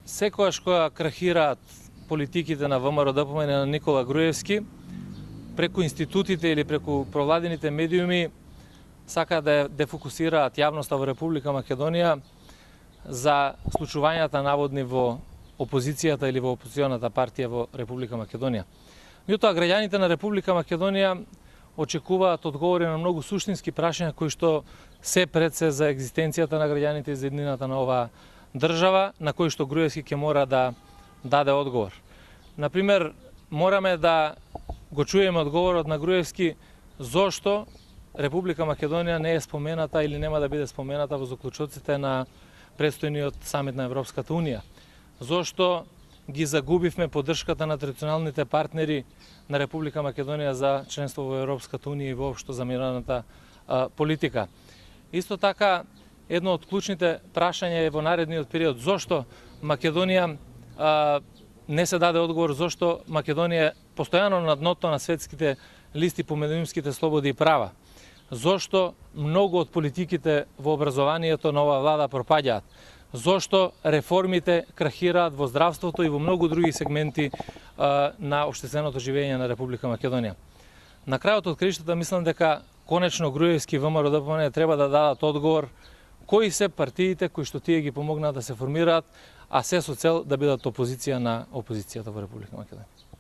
Секогаш кога крахираат политиките на ВМРО-ДПМН на Никола Груевски, преку институтите или преку провладените медиуми сакаат да дефокусираат јавноста во Република Македонија за случувањата наводни во опозицијата или во опозиционата партија во Република Македонија. Меѓутоа, граѓаните на Република Македонија очекуваат одговори на многу суштински прашања кои што се пред се за екзистенцијата на граѓаните и за еднината на оваа држава, на кои што Груевски ќе мора да даде одговор. Например, мораме да го чуеме одговорот на Груевски зошто Република Македонија не е спомената или нема да биде спомената во заклучоците на предстојниот самит на Европската Унија. Зошто ги загубивме поддршката на традиционалните партнери на Република Македонија за членство во Европската Унија и воопшто за мироўната политика. Исто така, едно од клучните прашања е во наредниот период зошто Македонија не се даде одговор, зошто Македонија е постојано на дното на светските листи по медиумските слободи и права. Зошто многу од политиките во образованието на оваа влада пропаѓаат. Зошто реформите крахираат во здравството и во многу други сегменти на општественото живење на Република Македонија. На крајот од краиштата мислам дека конечно Груевски и ВМРО-ДПМН треба да дадат одговор кои се партиите кои што тие ги помогнаа да се формираат, а се со цел да бидат опозиција на опозицијата во Република Македонија.